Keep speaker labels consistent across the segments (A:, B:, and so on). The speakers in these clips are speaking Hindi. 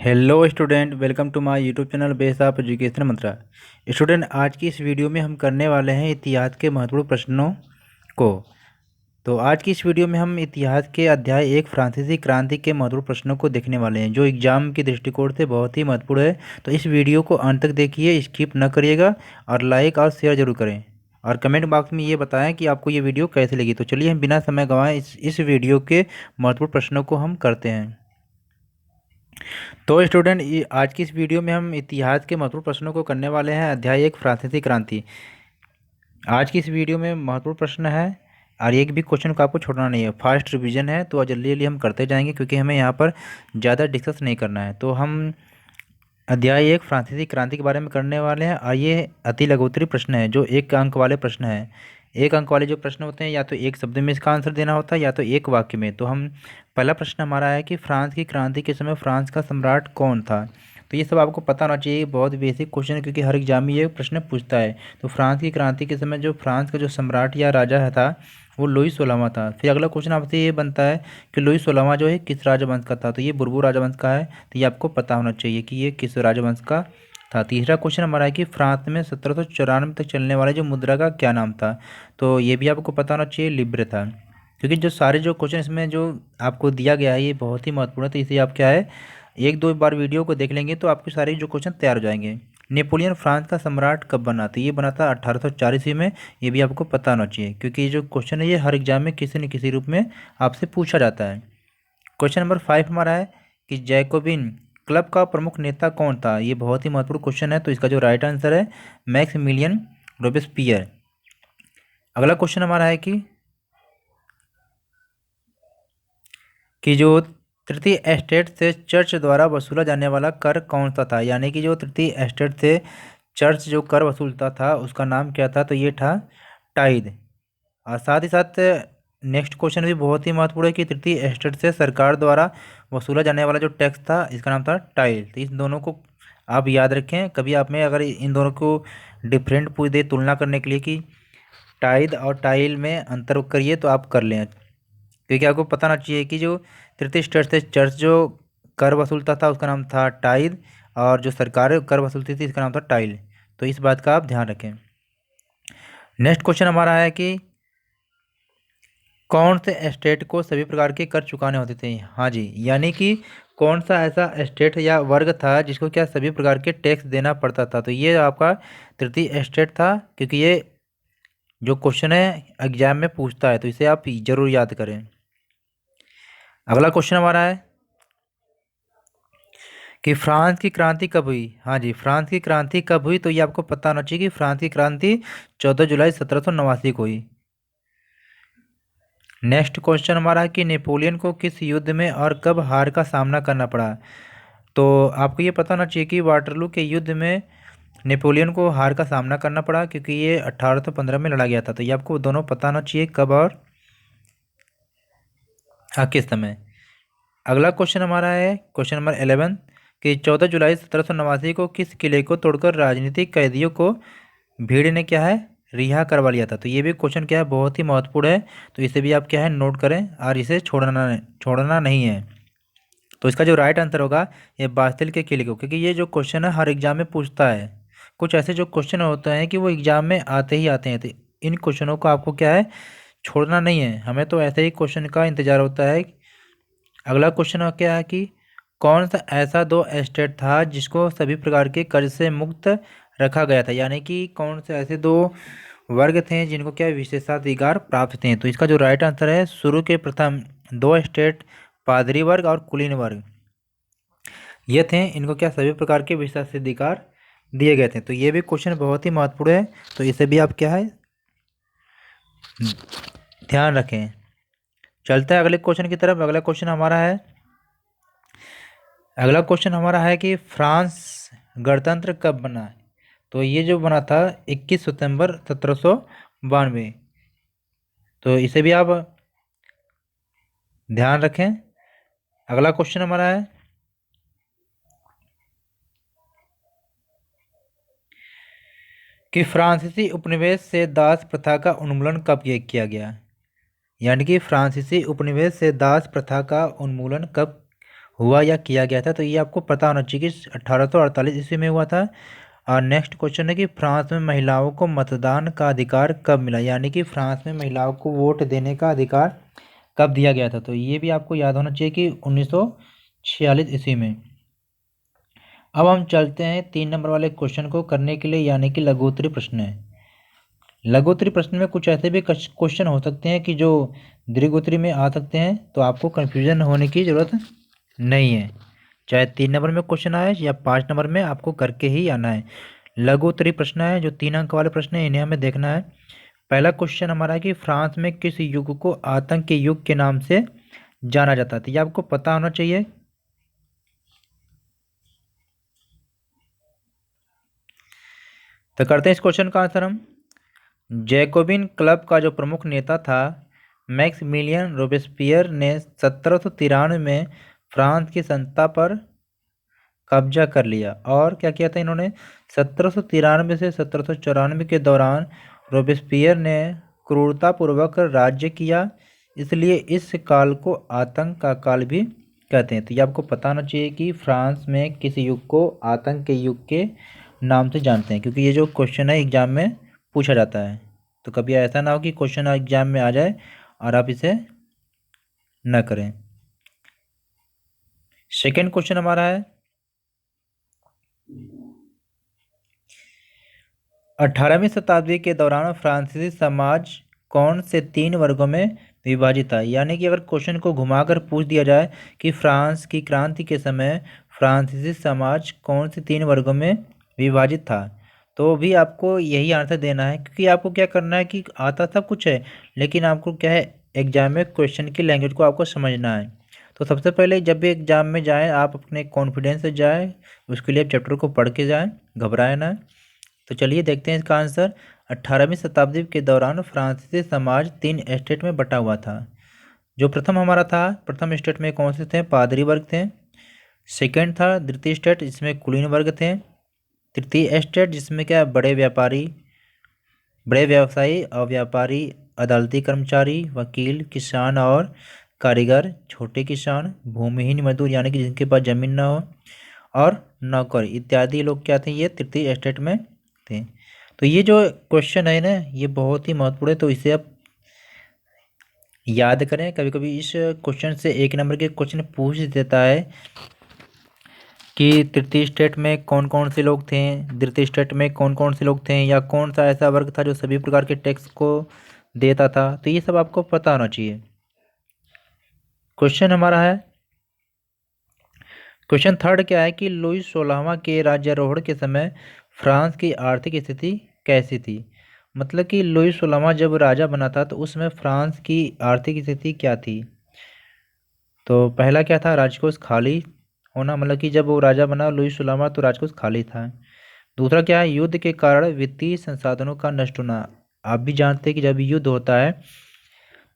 A: Hello student, welcome to my YouTube channel base of education Mantra. Student, आज की इस वीडियो में हम करने वाले हैं इतिहास के महत्वपूर्ण प्रश्नों को। तो आज की इस वीडियो में हम इतिहास के अध्याय 1 फ्रांसीसी क्रांति के महत्वपूर्ण प्रश्नों को देखने वाले हैं, जो एग्जाम के दृष्टिकोण से बहुत ही महत्वपूर्ण है। तो इस वीडियो को अंत तक देखिए, स्किप न करिएगा और लाइक और शेयर जरूर करें और कमेंट बॉक्स में ये बताएं कि आपको ये वीडियो कैसे लगी। तो चलिए हम बिना समय गंवाए इस वीडियो के महत्वपूर्ण प्रश्नों को हम करते हैं। तो स्टूडेंट, आज की इस वीडियो में हम इतिहास के महत्वपूर्ण प्रश्नों को करने वाले हैं, अध्याय 1 फ्रांसीसी क्रांति। आज की इस वीडियो में महत्वपूर्ण प्रश्न है और एक भी क्वेश्चन को आपको छोड़ना नहीं है। फास्ट रिवीजन है, तो जल्दी जल्दी हम करते जाएंगे क्योंकि हमें यहाँ पर ज़्यादा डिस्कस नहीं करना है। तो हम अध्याय 1 फ्रांसीसी क्रांति के बारे में करने वाले हैं और ये अति लघुत्तरी प्रश्न है, जो एक अंक वाले प्रश्न हैं। एक अंक वाले जो प्रश्न होते हैं, या तो एक शब्द में इसका आंसर देना होता है या तो एक वाक्य में। तो हम पहला प्रश्न हमारा है कि फ्रांस की क्रांति के समय फ्रांस का सम्राट कौन था। तो ये सब आपको पता होना चाहिए, बहुत बेसिक क्वेश्चन है क्योंकि हर एग्जाम में ये प्रश्न पूछता है। तो फ्रांस की क्रांति के समय जो फ्रांस का जो सम्राट या राजा था वो लुई 16वां था। फिर अगला क्वेश्चन आपसे ये बनता है कि लुई 16वां जो है किस राजवंश का था। तो ये बुर्बो राजवंश का है, तो ये आपको पता होना चाहिए कि ये किस राजवंश का था। तीसरा क्वेश्चन हमारा है कि फ्रांस में 1794 तक चलने वाले जो मुद्रा का क्या नाम था। तो ये भी आपको पता होना चाहिए, लिब्रे था। क्योंकि जो सारे जो क्वेश्चन इसमें जो आपको दिया गया है ये बहुत ही महत्वपूर्ण है, तो इसे आप क्या है एक दो बार वीडियो को देख लेंगे तो आपके सारे जो क्वेश्चन तैयार हो जाएंगे। नेपोलियन फ्रांस का सम्राट कब बना, तो ये बना था 1804 ईस्वी में। ये भी आपको पता होना चाहिए क्योंकि ये जो क्वेश्चन है ये हर एग्जाम में किसी न किसी रूप में आपसे पूछा जाता है। क्वेश्चन नंबर 5 हमारा है कि जैकोबिन क्लब का प्रमुख नेता कौन था। ये बहुत ही महत्वपूर्ण क्वेश्चन है, तो इसका जो राइट आंसर है मैक्सिमिलियन रोबेस्पियर। अगला क्वेश्चन हमारा है कि जो तृतीय एस्टेट से चर्च द्वारा वसूला जाने वाला कर कौन सा था। यानी कि जो तृतीय एस्टेट से चर्च जो कर वसूलता था उसका नाम क्या था। तो ये था टाइद। और साथ ही साथ नेक्स्ट क्वेश्चन भी बहुत ही महत्वपूर्ण है कि तृतीय एस्टेट से सरकार द्वारा वसूला जाने वाला जो टैक्स था इसका नाम था टाइल। तो इस दोनों को आप याद रखें, कभी आप में अगर इन दोनों को डिफरेंट पूछ दे तुलना करने के लिए कि टाइद और टाइल में अंतर करिए तो आप कर लें, क्योंकि आपको पता होना चाहिए कि जो तृतीय स्टेट से चर्च जो कर वसूलता था उसका नाम था टाइद और जो सरकार कर वसूलती थी इसका नाम था टाइल। तो इस बात का आप ध्यान रखें। नेक्स्ट क्वेश्चन हमारा है कि कौन से एस्टेट को सभी प्रकार के कर चुकाने होते थे। हाँ जी, यानी कि कौन सा ऐसा एस्टेट या वर्ग था जिसको क्या सभी प्रकार के टैक्स देना पड़ता था। तो ये आपका तृतीय एस्टेट था, क्योंकि ये जो क्वेश्चन है एग्जाम में पूछता है, तो इसे आप जरूर याद करें। अगला क्वेश्चन हमारा है कि फ्रांस की क्रांति कब हुई। हाँ जी, फ्रांस की क्रांति कब हुई, तो ये आपको पता होना चाहिए कि फ्रांस की क्रांति 14 जुलाई 1789 को हुई। नेक्स्ट क्वेश्चन हमारा है कि नेपोलियन को किस युद्ध में और कब हार का सामना करना पड़ा। तो आपको ये पता होना चाहिए कि वाटरलू के युद्ध में नेपोलियन को हार का सामना करना पड़ा, क्योंकि ये 1815 में लड़ा गया था। तो ये आपको दोनों पता होना चाहिए कब और किस समय। अगला क्वेश्चन हमारा है क्वेश्चन नंबर 11 कि 14 जुलाई 1789 को किस किले को तोड़कर राजनीतिक कैदियों को भीड़ ने क्या है रिहा करवा लिया था। तो ये भी क्वेश्चन क्या है बहुत ही महत्वपूर्ण है, तो इसे भी आप क्या है नोट करें और इसे छोड़ना नहीं है। तो इसका जो राइट आंसर होगा ये बास्तिल के किले को, क्योंकि ये जो क्वेश्चन है हर एग्जाम में पूछता है। कुछ ऐसे जो क्वेश्चन होते हैं कि वो एग्जाम में आते ही आते हैं, तो इन क्वेश्चनों को आपको क्या है छोड़ना नहीं है। हमें तो ऐसे ही क्वेश्चन का इंतजार होता है। अगला क्वेश्चन क्या है कि कौन सा ऐसा दो एस्टेट था जिसको सभी प्रकार के कर्ज से मुक्त रखा गया था। यानी कि कौन से ऐसे दो वर्ग थे जिनको क्या विशेषाधिकार प्राप्त थे। तो इसका जो राइट आंसर है शुरू के प्रथम दो एस्टेट पादरी वर्ग और कुलीन वर्ग ये थे, इनको क्या सभी प्रकार के विशेषाधिकार दिए गए थे। तो ये भी क्वेश्चन बहुत ही महत्वपूर्ण है, तो इसे भी आप क्या है ध्यान रखें। चलते हैं अगले क्वेश्चन की तरफ। अगला क्वेश्चन हमारा है कि फ्रांस गणतंत्र कब बना। तो ये जो बना था 21 सितंबर 1792। तो इसे भी आप ध्यान रखें। अगला क्वेश्चन हमारा है कि फ्रांसीसी उपनिवेश से दास प्रथा का उन्मूलन कब किया गया। यानी कि फ्रांसीसी उपनिवेश से दास प्रथा का उन्मूलन कब हुआ या किया गया था, तो ये आपको पता होना चाहिए कि 1848 ईस्वी में हुआ था। और नेक्स्ट क्वेश्चन है कि फ्रांस में महिलाओं को मतदान का अधिकार कब मिला, यानी कि फ्रांस में महिलाओं को वोट देने का अधिकार कब दिया गया था, तो ये भी आपको याद होना चाहिए कि 1946 ईस्वी में। अब हम चलते हैं 3 नंबर वाले क्वेश्चन को करने के लिए, यानी कि लघुत्तरी प्रश्न है। लघुत्तरी प्रश्न में कुछ ऐसे भी क्वेश्चन हो सकते हैं कि जो दीर्घोत्तरी में आ सकते हैं, तो आपको कन्फ्यूजन होने की ज़रूरत नहीं है। चाहे 3 नंबर में क्वेश्चन आए या 5 नंबर में, आपको करके ही आना है। लघुत्तरी प्रश्न है, जो 3 अंक वाले प्रश्न है, इन्हें हमें देखना है। पहला क्वेश्चन हमारा है कि फ्रांस में किस युग को आतंक के युग के नाम से जाना जाता है, तो ये आपको पता होना चाहिए। तो करते हैं इस क्वेश्चन का आंसर हम। जैकोबिन क्लब का जो प्रमुख नेता था मैक्सिमिलियन रोबेस्पियर ने 1793 में फ्रांस की सत्ता पर कब्जा कर लिया। और क्या किया था इन्होंने, 1793 से 1794 के दौरान रोबेस्पियर ने क्रूरतापूर्वक राज्य किया, इसलिए इस काल को आतंक का काल भी कहते हैं। तो ये आपको पता होना चाहिए कि फ्रांस में किस युग को आतंक के युग के नाम से जानते हैं, क्योंकि ये जो क्वेश्चन है एग्जाम में पूछा जाता है। तो कभी ऐसा ना हो कि क्वेश्चन एग्जाम में आ जाए और आप इसे न करें। सेकेंड क्वेश्चन हमारा है, 18वीं शताब्दी के दौरान फ्रांसीसी समाज कौन से 3 वर्गों में विभाजित था, यानी कि अगर क्वेश्चन को घुमाकर पूछ दिया जाए कि फ्रांस की क्रांति के समय फ्रांसीसी समाज कौन से 3 वर्गों में विभाजित था, तो भी आपको यही आंसर देना है, क्योंकि आपको क्या करना है कि आता सब कुछ है, लेकिन आपको क्या है, एग्जाम में क्वेश्चन की लैंग्वेज को आपको समझना है। तो सबसे पहले जब भी एग्जाम में जाएं, आप अपने कॉन्फिडेंस से जाएं, उसके लिए आप चैप्टर को पढ़ के जाएं, घबराएं ना। तो चलिए देखते हैं इसका आंसर। 18वीं शताब्दी के दौरान फ्रांसीसी समाज 3 स्टेट में बटा हुआ था। जो प्रथम हमारा था, प्रथम स्टेट में कौन से थे, पादरी वर्ग थे। सेकंड था द्वितीय स्टेट, जिसमें कुलीन वर्ग थे। तृतीय स्टेट जिसमें क्या, बड़े व्यापारी, बड़े व्यवसायी और व्यापारी, अदालती कर्मचारी, वकील, किसान और कारीगर, छोटे किसान, भूमिहीन मजदूर यानी कि जिनके पास जमीन ना हो, और नौकर इत्यादि लोग क्या थे, ये तृतीय स्टेट में थे। तो ये जो क्वेश्चन है ना, ये बहुत ही महत्वपूर्ण है, तो इसे आप याद करें। कभी कभी इस क्वेश्चन से 1 नंबर के क्वेश्चन पूछ देता है कि तृतीय स्टेट में कौन कौन से लोग थे, द्वितीय स्टेट में कौन कौन से लोग थे, या कौन सा ऐसा वर्ग था जो सभी प्रकार के टैक्स को देता था, तो ये सब आपको पता होना चाहिए। क्वेश्चन हमारा है, क्वेश्चन थर्ड क्या है कि लुई 16वां के राज्यारोहण के समय फ्रांस की आर्थिक स्थिति कैसी थी। मतलब कि लुई 16वां जब राजा बना था, तो उस समय फ्रांस की आर्थिक स्थिति क्या थी। तो पहला क्या था, राजकोष खाली होना, मतलब कि जब वो राजा बना लुई 16वां तो राजकोष खाली था। दूसरा क्या है, युद्ध के कारण वित्तीय संसाधनों का नष्ट होना। आप भी जानते हैं कि जब युद्ध होता है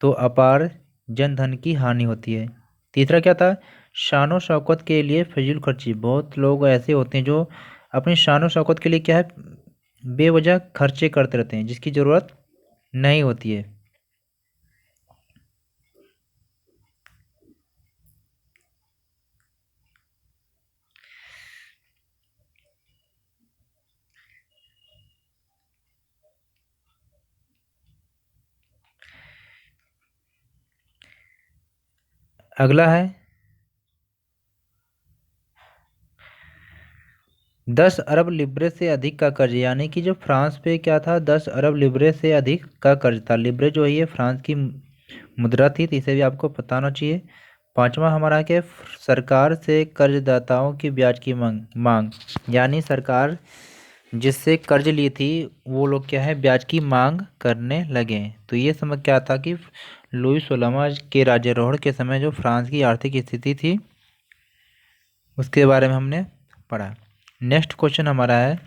A: तो अपार जनधन की हानि होती है। तीसरा क्या था, शानो शौकत के लिए फजूल खर्ची। बहुत लोग ऐसे होते हैं जो अपनी शानो शौकत के लिए क्या है, बेवजह खर्चे करते रहते हैं जिसकी ज़रूरत नहीं होती है। अगला है 10 अरब लिब्रे से अधिक का कर्ज, यानी कि जो फ्रांस पे क्या था, 10 अरब लिब्रे से अधिक का कर्ज था। लिब्रे जो है ये फ्रांस की मुद्रा थी, तो इसे भी आपको पता होना चाहिए। पांचवा हमारा क्या है, सरकार से कर्जदाताओं की ब्याज की मांग मांग, यानी सरकार जिससे कर्ज ली थी वो लोग क्या है, ब्याज की मांग करने लगे। तो ये समझ क्या था कि लुई 16वां के राज्यारोहण के समय जो फ्रांस की आर्थिक स्थिति थी उसके बारे में हमने पढ़ा। नेक्स्ट क्वेश्चन हमारा है,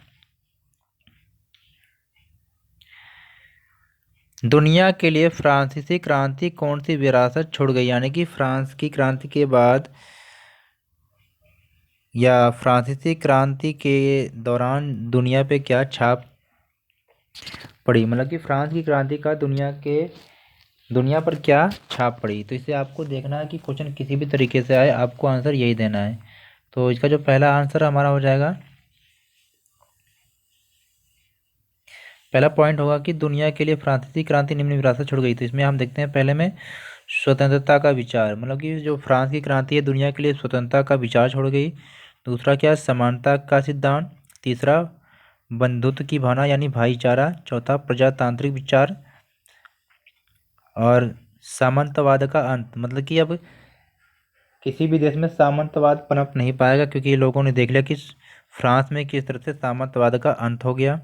A: दुनिया के लिए फ्रांसीसी क्रांति कौन सी विरासत छोड़ गई, यानी कि फ्रांस की क्रांति के बाद या फ्रांसीसी क्रांति के दौरान दुनिया पे क्या छाप पड़ी, मतलब कि फ्रांस की क्रांति का दुनिया के दुनिया पर क्या छाप पड़ी। तो इसे आपको देखना है कि क्वेश्चन किसी भी तरीके से आए, आपको आंसर यही देना है। तो इसका जो पहला आंसर हमारा हो जाएगा, पहला पॉइंट होगा कि दुनिया के लिए फ्रांसीसी क्रांति निम्न विरासत छोड़ गई। तो इसमें हम देखते हैं पहले में स्वतंत्रता का विचार, मतलब कि जो फ्रांस की क्रांति है दुनिया के लिए स्वतंत्रता का विचार छोड़ गई। दूसरा क्या है, समानता का सिद्धांत। तीसरा बंधुत्व की भावना यानी भाईचारा। चौथा प्रजातांत्रिक विचार। और सामंतवाद का अंत, मतलब कि अब किसी भी देश में सामंतवाद पनप नहीं पाएगा, क्योंकि लोगों ने देख लिया कि फ्रांस में किस तरह से सामंतवाद का अंत हो गया।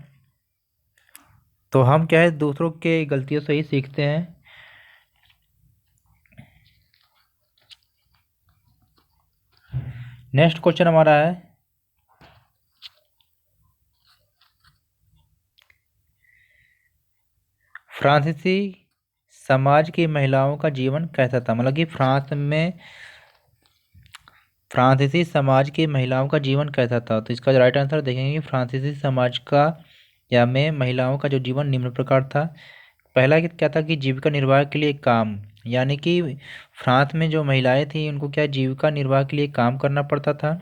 A: तो हम क्या है, दूसरों के गलतियों से ही सीखते हैं। नेक्स्ट क्वेश्चन हमारा है, फ्रांसीसी समाज की महिलाओं का जीवन कैसा था। मतलब कि फ्रांस में फ्रांसीसी समाज की महिलाओं का जीवन कैसा था। तो इसका राइट आंसर देखेंगे कि फ्रांसीसी समाज का या में महिलाओं का जो जीवन निम्न प्रकार था। पहला क्या था कि जीविका निर्वाह के लिए काम, यानी कि फ्रांस में जो महिलाएं थी उनको क्या जीविका निर्वाह के लिए काम करना पड़ता था।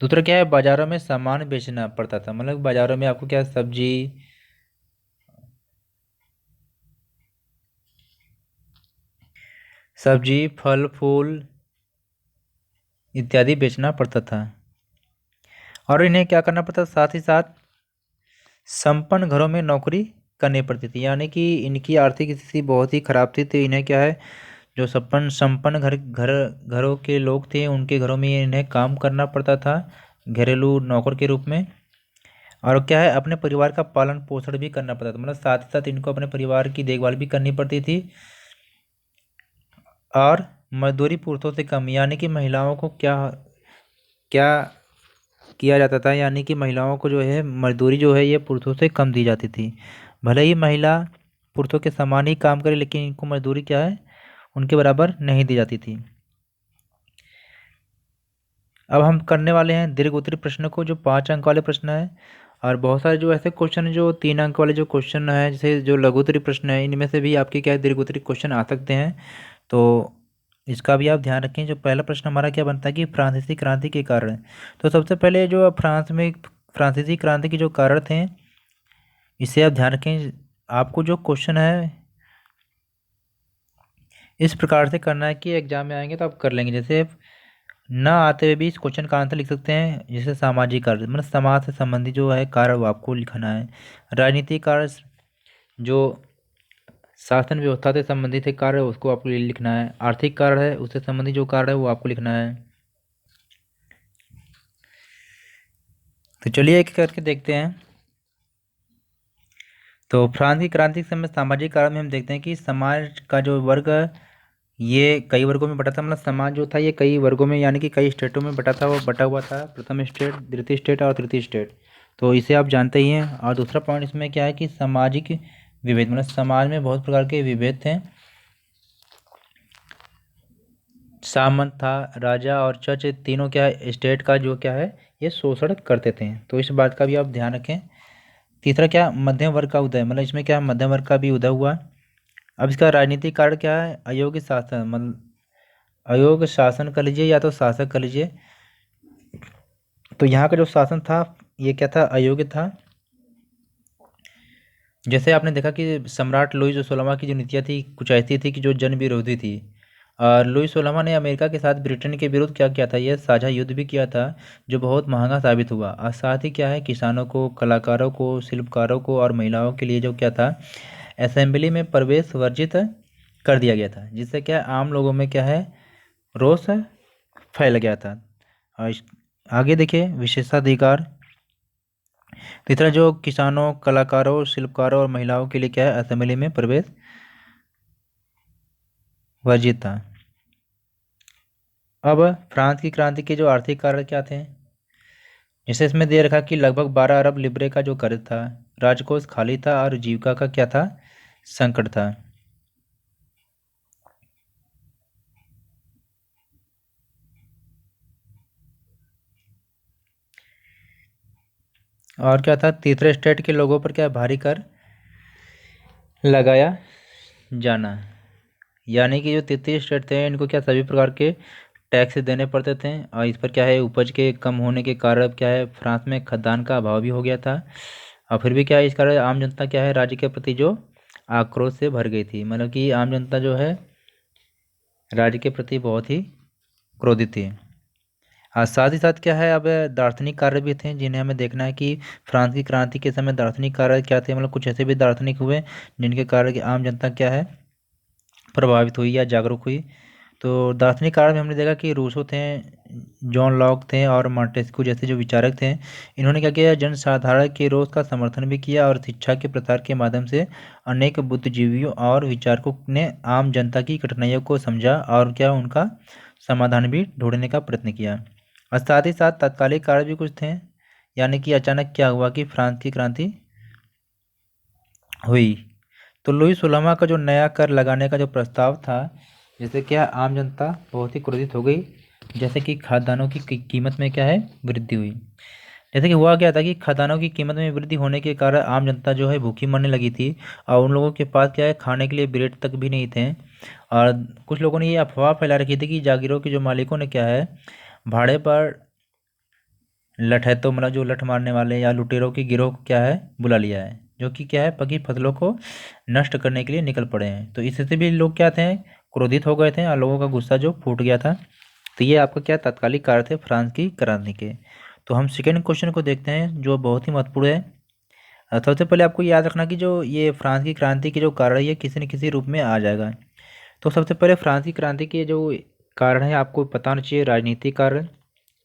A: दूसरा क्या है, बाजारों में सामान बेचना पड़ता था, मतलब बाजारों में आपको क्या सब्जी फल फूल इत्यादि बेचना पड़ता था। और इन्हें क्या करना पड़ता था, साथ ही साथ संपन्न घरों में नौकरी करनी पड़ती थी, यानी कि इनकी आर्थिक स्थिति बहुत ही खराब थी। तो इन्हें क्या है, जो संपन्न संपन्न घरों के लोग थे उनके घरों में इन्हें काम करना पड़ता था घरेलू नौकर के रूप में। और क्या है, अपने परिवार का पालन पोषण भी करना पड़ता था, मतलब साथ ही साथ इनको अपने परिवार की देखभाल भी करनी पड़ती थी। और मजदूरी पुरुषों से कम, यानी कि महिलाओं को क्या क्या किया जाता था, यानी कि महिलाओं को जो है मजदूरी जो है ये पुरुषों से कम दी जाती थी। भले ही महिला पुरुषों के समान ही काम करे, लेकिन इनको मजदूरी क्या है उनके बराबर नहीं दी जाती थी। अब हम करने वाले हैं दीर्घ उत्तरीय प्रश्न को, जो 5 अंक वाले प्रश्न है। और बहुत सारे जो ऐसे क्वेश्चन है जो 3 अंक वाले जो क्वेश्चन है, जैसे जो लघु उत्तरीय प्रश्न है, इनमें से भी आपके क्या है दीर्घ उत्तरीय क्वेश्चन आ सकते हैं। तो इसका भी आप ध्यान रखें। जो पहला प्रश्न हमारा क्या बनता है कि फ्रांसीसी क्रांति के कारण। तो सबसे पहले जो फ्रांस में फ्रांसीसी क्रांति के जो कारण थे, इसे आप ध्यान रखें। आपको जो क्वेश्चन है इस प्रकार से करना है कि एग्जाम में आएंगे तो आप कर लेंगे। जैसे ना आते हुए भी इस क्वेश्चन का आंसर लिख सकते हैं, जैसे सामाजिक कार्य, मतलब समाज से संबंधित जो है कार्य वो आपको लिखना है। राजनीतिक कार्य, जो शासन व्यवस्था से संबंधित है कार्य, उसको आपको लिखना है। आर्थिक कार्य है, उससे संबंधित जो कार्य है वो आपको लिखना है। तो चलिए एक करके देखते हैं। तो फ्रांस की क्रांति के समय सामाजिक कार्य में हम देखते हैं कि समाज का जो वर्ग है, ये कई वर्गों में बटा था, मतलब समाज जो था ये कई वर्गों में यानी कि कई स्टेटों में बटा था, वो बटा हुआ था। प्रथम स्टेट, द्वितीय स्टेट और तृतीय स्टेट। तो इसे आप जानते ही हैं। और दूसरा पॉइंट इसमें क्या है कि सामाजिक विभेद, मतलब समाज में बहुत प्रकार के विभेद थे। सामंत था, राजा और चर्च, तीनों क्या है स्टेट का जो क्या है ये शोषण करते थे। तो इस बात का भी आप ध्यान रखें। तीसरा क्या, मध्यम वर्ग का उदय, मतलब इसमें क्या मध्यम वर्ग का भी उदय हुआ। अब इसका राजनीतिक कारण क्या है, अयोग्य शासन, मतलब अयोग्य शासन कर लीजिए या तो शासक कर लीजिए। तो यहाँ का जो शासन था ये क्या था, अयोग्य था। जैसे आपने देखा कि सम्राट लुई जो 16वां की जो नीतियाँ थी कुछ ऐसी थी कि जो जन विरोधी थी। और लुई 16वां ने अमेरिका के साथ ब्रिटेन के विरुद्ध क्या किया था, यह साझा युद्ध भी किया था, जो बहुत महंगा साबित हुआ। और साथ ही क्या है, किसानों को, कलाकारों को, शिल्पकारों को और महिलाओं के लिए जो क्या था, असेंबली में प्रवेश वर्जित कर दिया गया था, जिससे क्या आम लोगों में क्या है रोष फैल गया था। और आगे देखिए विशेषाधिकार। तीसरा जो किसानों, कलाकारों, शिल्पकारों और महिलाओं के लिए क्या है असेंबली में प्रवेश वर्जित था। अब फ्रांस की क्रांति के जो आर्थिक कारण क्या थे, जैसे इसमें दे रखा कि लगभग 12 अरब लिब्रे का जो कर्ज था, राजकोष खाली था और जीविका का क्या था संकट था। और क्या था, तीसरे स्टेट के लोगों पर क्या भारी कर लगाया जाना। यानी कि जो 33 स्टेट थे इनको क्या सभी प्रकार के टैक्स देने पड़ते थे, और इस पर क्या है उपज के कम होने के कारण क्या है फ्रांस में खाद्यान्न का अभाव भी हो गया था। और फिर भी क्या है इस कारण आम जनता क्या है राज्य के प्रति जो आक्रोश से भर गई थी, मतलब कि आम जनता जो है राज्य के प्रति बहुत ही क्रोधित थी। और साथ ही साथ क्या है अब दार्शनिक कार्य भी थे जिन्हें हमें देखना है कि फ्रांस की क्रांति के समय दार्शनिक कार्य क्या थे, मतलब कुछ ऐसे भी दार्शनिक हुए जिनके कारण कि आम जनता क्या है प्रभावित हुई या जागरूक हुई। तो दार्शनिक काल में हमने देखा कि रूसो थे, जॉन लॉक थे और मॉन्टेस्क्यू जैसे जो विचारक थे, इन्होंने क्या किया जनसाधारण के रोष का समर्थन भी किया और शिक्षा के प्रसार के माध्यम से अनेक बुद्धिजीवियों और विचारकों ने आम जनता की कठिनाइयों को समझा और क्या उनका समाधान भी ढूंढने का प्रयत्न किया। और साथ ही साथ तात्कालिक कारण भी कुछ थे, यानी कि अचानक क्या हुआ कि फ्रांस की क्रांति हुई। तो लुई सुलहमा का जो नया कर लगाने का जो प्रस्ताव था, जिससे क्या आम जनता बहुत ही क्रोधित हो गई, जैसे कि खाद्यान्नों की कीमत में क्या है वृद्धि हुई। जैसे कि हुआ क्या था कि खाद्यान्नों की कीमत में वृद्धि होने के कारण आम जनता जो है भूखी मरने लगी थी, और उन लोगों के पास क्या है खाने के लिए ब्रेड तक भी नहीं थे। और कुछ लोगों ने ये अफवाह फैला रखी थी कि जागीरों के जो मालिकों ने क्या है भाड़े पर लठैतों मतलब जो लठ मारने वाले या लुटेरों की गिरोह को क्या है बुला लिया है, जो कि क्या है पकी फसलों को नष्ट करने के लिए निकल पड़े हैं। तो इससे भी लोग क्या थे क्रोधित हो गए थे और लोगों का गुस्सा जो फूट गया था। तो ये आपका क्या तात्कालिक कारण थे फ्रांस की क्रांति के। तो हम सेकेंड क्वेश्चन को देखते हैं जो बहुत ही महत्वपूर्ण है। सबसे पहले आपको याद रखना कि जो ये फ्रांस की क्रांति के जो कारण है ये किसी न किसी रूप में आ जाएगा। तो सबसे पहले फ्रांस की क्रांति के जो कारण है आपको पता होना चाहिए राजनीतिक कारण,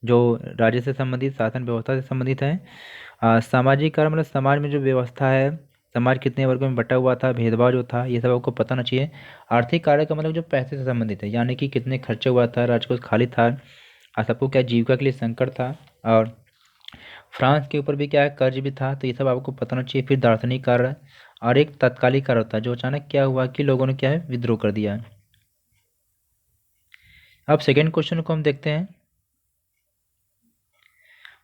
A: जो राज्य से संबंधित शासन व्यवस्था से संबंधित है। सामाजिक कारण मतलब समाज में जो व्यवस्था है, समाज कितने वर्गों में बटा हुआ था, भेदभाव जो था, ये सब आपको पता होना चाहिए। आर्थिक कार्य का मतलब जो पैसे से संबंधित है, यानी कि कितने खर्चे हुआ था, राजकोष खाली था और सबको क्या जीविका के लिए संकट था, और फ्रांस के ऊपर भी क्या है कर्ज भी था। तो ये सब आपको पता होना चाहिए। फिर दार्शनिक कार्य और एक तात्कालिक कार्य होता है जो अचानक क्या हुआ कि लोगों ने क्या है विद्रोह कर दिया। अब सेकेंड क्वेश्चन को हम देखते हैं।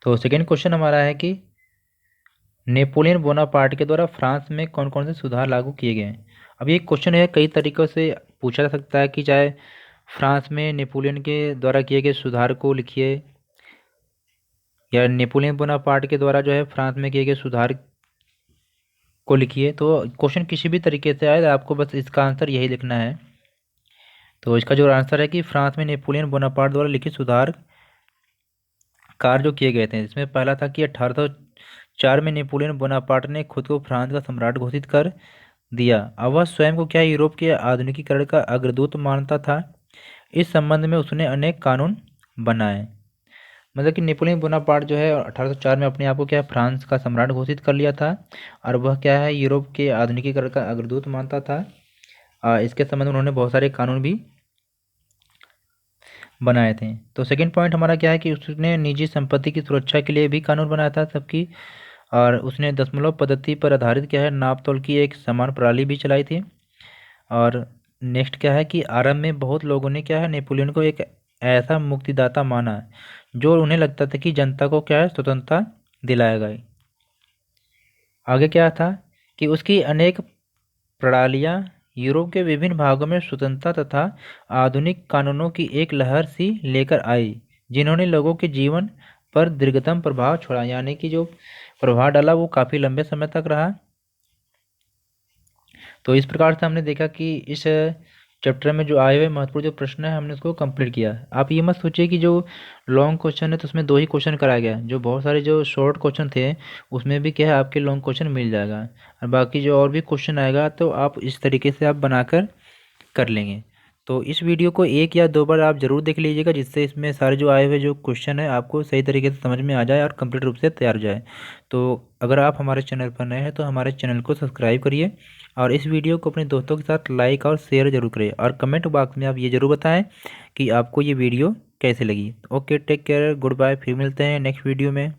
A: तो सेकेंड क्वेश्चन हमारा है कि नेपोलियन बोनापार्ट के द्वारा फ्रांस में कौन कौन से सुधार लागू किए गए हैं। अब ये क्वेश्चन है कई तरीक़ों से पूछा जा सकता है कि चाहे फ्रांस में नेपोलियन के द्वारा किए गए सुधार को लिखिए, या नेपोलियन बोनापार्ट के द्वारा जो है फ्रांस में किए गए सुधार को लिखिए। तो क्वेश्चन किसी भी तरीके से आए आपको बस इसका आंसर यही लिखना है। तो इसका जो आंसर है कि फ्रांस में नेपोलियन बोनापार्ट द्वारा लिखित सुधार कार्य जो किए गए थे, इसमें पहला था कि 1804 में नेपोलियन बोनापार्ट ने खुद को फ्रांस का सम्राट घोषित कर दिया। अब वह स्वयं को क्या यूरोप के आधुनिकीकरण का अग्रदूत मानता था। इस संबंध में उसने अनेक कानून बनाए। मतलब कि नेपोलियन बोनापार्ट जो है 1804 में अपने आप को क्या है फ्रांस का सम्राट घोषित कर लिया था, और वह क्या है यूरोप के आधुनिकीकरण का अग्रदूत मानता था। इसके संबंध में उन्होंने बहुत सारे कानून भी बनाए थे। तो सेकंड पॉइंट हमारा क्या है कि उसने निजी संपत्ति की सुरक्षा के लिए भी कानून बनाया था सबकी, और उसने दशमलव पद्धति पर आधारित क्या है नाप तोल की एक समान प्रणाली भी चलाई थी। और नेक्स्ट क्या है कि आरंभ में बहुत लोगों ने क्या है नेपोलियन को एक ऐसा मुक्तिदाता माना जो उन्हें लगता था कि जनता को क्या है स्वतंत्रता दिलाएगा। आगे क्या था कि उसकी अनेक प्रणालियाँ यूरोप के विभिन्न भागों में स्वतंत्रता तथा आधुनिक कानूनों की एक लहर सी लेकर आई, जिन्होंने लोगों के जीवन पर दीर्घतम प्रभाव छोड़ा। यानी कि जो प्रभाव डाला वो काफ़ी लंबे समय तक रहा। तो इस प्रकार से हमने देखा कि इस चैप्टर में जो आए हुए महत्वपूर्ण जो प्रश्न है हमने उसको कंप्लीट किया। आप ये मत सोचिए कि जो लॉन्ग क्वेश्चन है तो उसमें 2 ही क्वेश्चन कराया गया, जो बहुत सारे जो शॉर्ट क्वेश्चन थे उसमें भी क्या है आपके लॉन्ग क्वेश्चन मिल जाएगा, और बाकी जो और भी क्वेश्चन आएगा तो आप इस तरीके से आप बनाकर कर लेंगे। तो इस वीडियो को 1 या 2 बार आप ज़रूर देख लीजिएगा, जिससे इसमें सारे जो आए हुए जो क्वेश्चन है आपको सही तरीके से समझ में आ जाए और कंप्लीट रूप से तैयार हो जाए। तो अगर आप हमारे चैनल पर नए हैं तो हमारे चैनल को सब्सक्राइब करिए, और इस वीडियो को अपने दोस्तों के साथ लाइक और शेयर जरूर करिए, और कमेंट बॉक्स में आप ये ज़रूर बताएं कि आपको ये वीडियो कैसे लगी। Okay, take care, goodbye, फिर मिलते हैं नेक्स्ट वीडियो में।